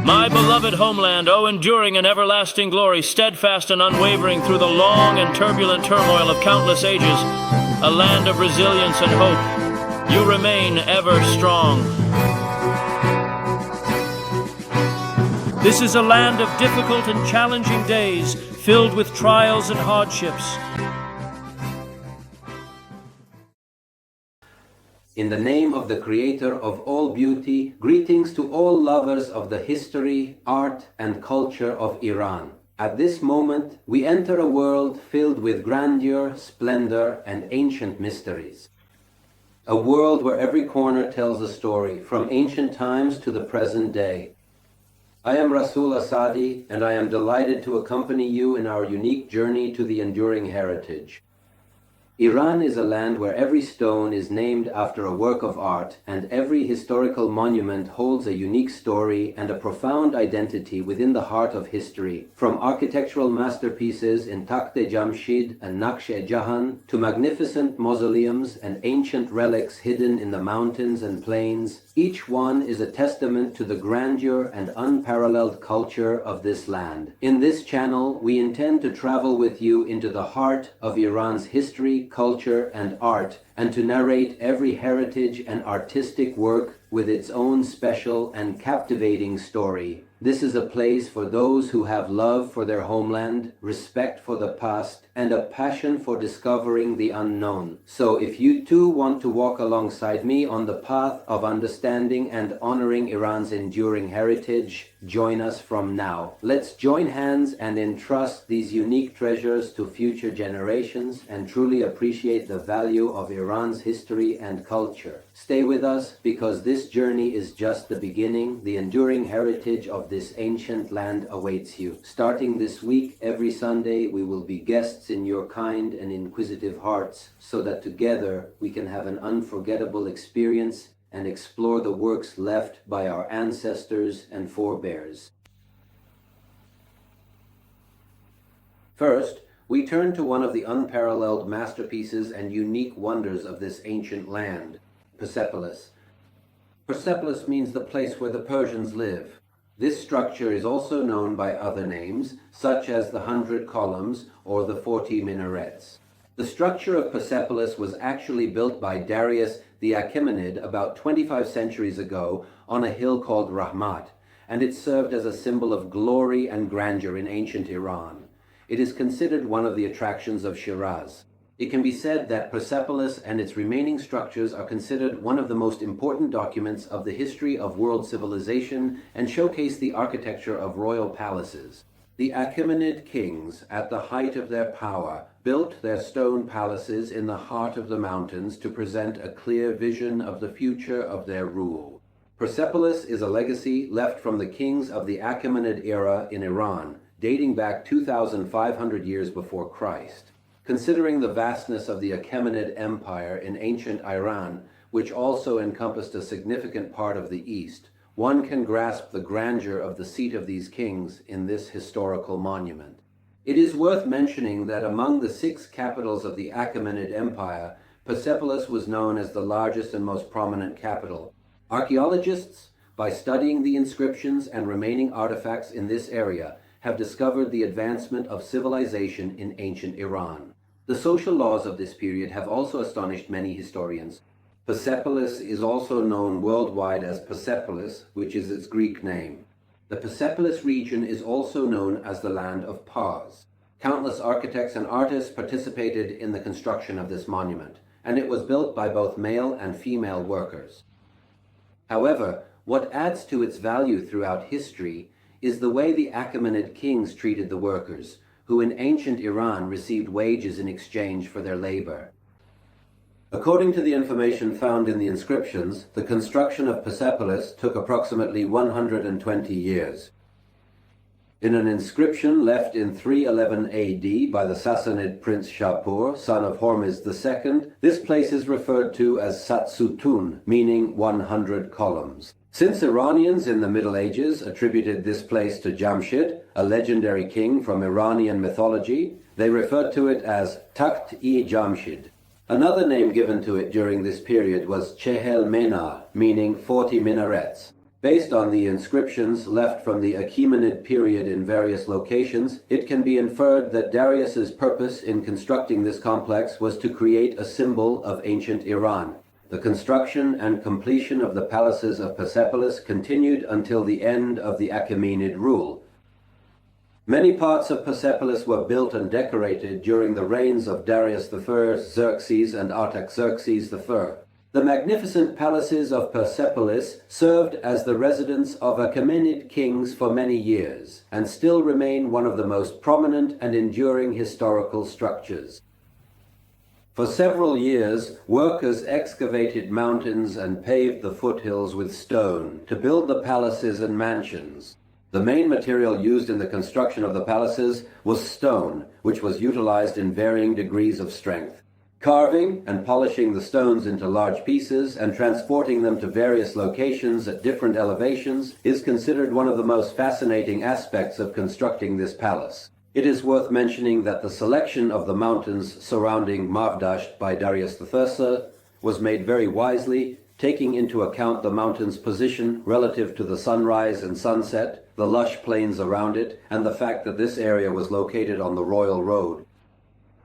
My beloved homeland, O enduring and everlasting glory, steadfast and unwavering through the long and turbulent turmoil of countless ages, a land of resilience and hope, you remain ever strong. This is a land of difficult and challenging days, filled with trials and hardships. In the name of the Creator of all beauty, greetings to all lovers of the history, art, and culture of Iran. At this moment, we enter a world filled with grandeur, splendor, and ancient mysteries. A world where every corner tells a story, from ancient times to the present day. I am Rasul Asadi, and I am delighted to accompany you in our unique journey to the enduring heritage. Iran is a land where every stone is named after a work of art, and every historical monument holds a unique story and a profound identity within the heart of history. From architectural masterpieces in Takht-e-Jamshid and Naqsh-e-Jahan to magnificent mausoleums and ancient relics hidden in the mountains and plains, each one is a testament to the grandeur and unparalleled culture of this land. In this channel, we intend to travel with you into the heart of Iran's history, culture, and art, and to narrate every heritage and artistic work with its own special and captivating story. This is a place for those who have love for their homeland, respect for the past, and a passion for discovering the unknown. So if you too want to walk alongside me on the path of understanding and honoring Iran's enduring heritage, join us from now. Let's join hands and entrust these unique treasures to future generations and truly appreciate the value of Iran's history and culture. Stay with us because this journey is just the beginning. The enduring heritage of this ancient land awaits you. Starting this week, every Sunday, we will be guests in your kind and inquisitive hearts so that together we can have an unforgettable experience and explore the works left by our ancestors and forebears. First, we turn to one of the unparalleled masterpieces and unique wonders of this ancient land, Persepolis. Persepolis means the place where the Persians live. This structure is also known by other names, such as the 100 columns or the 40 minarets. The structure of Persepolis was actually built by Darius the Achaemenid about 25 centuries ago on a hill called Rahmat, and it served as a symbol of glory and grandeur in ancient Iran. It is considered one of the attractions of Shiraz. It can be said that Persepolis and its remaining structures are considered one of the most important documents of the history of world civilization and showcase the architecture of royal palaces. The Achaemenid kings, at the height of their power, built their stone palaces in the heart of the mountains to present a clear vision of the future of their rule. Persepolis is a legacy left from the kings of the Achaemenid era in Iran, dating back 2,500 years before Christ. Considering the vastness of the Achaemenid Empire in ancient Iran, which also encompassed a significant part of the East, one can grasp the grandeur of the seat of these kings in this historical monument. It is worth mentioning that among the 6 capitals of the Achaemenid Empire, Persepolis was known as the largest and most prominent capital. Archaeologists, by studying the inscriptions and remaining artifacts in this area, have discovered the advancement of civilization in ancient Iran. The social laws of this period have also astonished many historians. Persepolis is also known worldwide as Persepolis, which is its Greek name. The Persepolis region is also known as the land of Pars. Countless architects and artists participated in the construction of this monument, and it was built by both male and female workers. However, what adds to its value throughout history is the way the Achaemenid kings treated the workers, who in ancient Iran received wages in exchange for their labor. According to the information found in the inscriptions, the construction of Persepolis took approximately 120 years. In an inscription left in 311 AD by the Sassanid prince Shapur, son of Hormizd II, this place is referred to as Satsutun, meaning 100 columns. Since Iranians in the Middle Ages attributed this place to Jamshid, a legendary king from Iranian mythology, they referred to it as Takht-e-Jamshid. Another name given to it during this period was Chehel Menar, meaning 40 minarets. Based on the inscriptions left from the Achaemenid period in various locations, it can be inferred that Darius's purpose in constructing this complex was to create a symbol of ancient Iran. The construction and completion of the palaces of Persepolis continued until the end of the Achaemenid rule. Many parts of Persepolis were built and decorated during the reigns of Darius I, Xerxes, and Artaxerxes I. The magnificent palaces of Persepolis served as the residence of Achaemenid kings for many years, and still remain one of the most prominent and enduring historical structures. For several years, workers excavated mountains and paved the foothills with stone to build the palaces and mansions. The main material used in the construction of the palaces was stone, which was utilized in varying degrees of strength. Carving and polishing the stones into large pieces and transporting them to various locations at different elevations is considered one of the most fascinating aspects of constructing this palace. It is worth mentioning that the selection of the mountains surrounding Mavdasht by Darius I was made very wisely, taking into account the mountain's position relative to the sunrise and sunset, the lush plains around it, and the fact that this area was located on the royal road.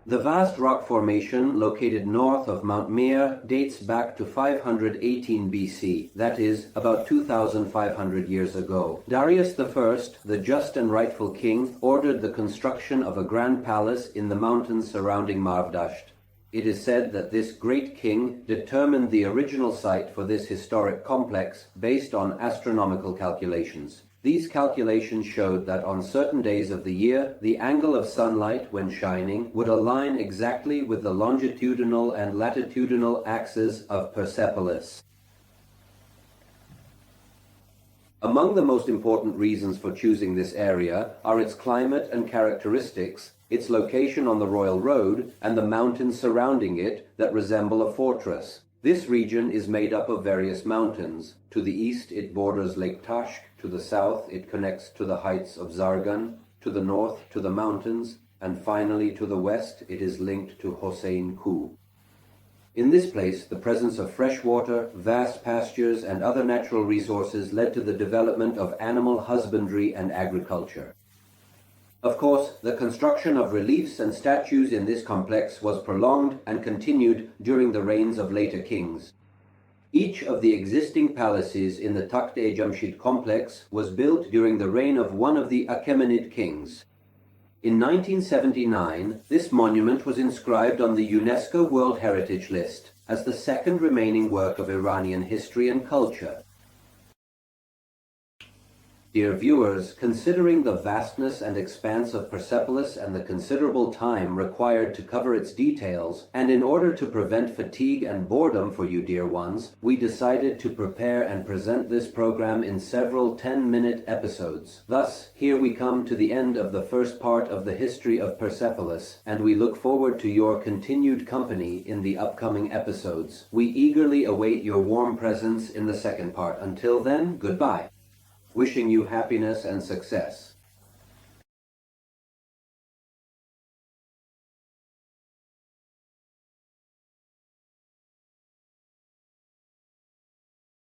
The vast rock formation located north of Mount Mir dates back to 518 BC, that is, about 2,500 years ago. Darius I, the just and rightful king, ordered the construction of a grand palace in the mountains surrounding Mavdasht. It is said that this great king determined the original site for this historic complex based on astronomical calculations. These calculations showed that on certain days of the year, the angle of sunlight when shining would align exactly with the longitudinal and latitudinal axes of Persepolis. Among the most important reasons for choosing this area are its climate and characteristics, its location on the royal road, and the mountains surrounding it that resemble a fortress. This region is made up of various mountains. To the east it borders Lake Tashk, to the south it connects to the heights of Zargan, to the north to the mountains, and finally to the west it is linked to Hossein Ku. In this place, the presence of fresh water, vast pastures, and other natural resources led to the development of animal husbandry and agriculture. Of course, the construction of reliefs and statues in this complex was prolonged and continued during the reigns of later kings. Each of the existing palaces in the Takht-e-Jamshid complex was built during the reign of one of the Achaemenid kings. In 1979, this monument was inscribed on the UNESCO World Heritage List as the second remaining work of Iranian history and culture. Dear viewers, considering the vastness and expanse of Persepolis and the considerable time required to cover its details, and in order to prevent fatigue and boredom for you dear ones, we decided to prepare and present this program in several 10-minute episodes. Thus, here we come to the end of the first part of the history of Persepolis, and we look forward to your continued company in the upcoming episodes. We eagerly await your warm presence in the second part. Until then, goodbye. Wishing you happiness and success.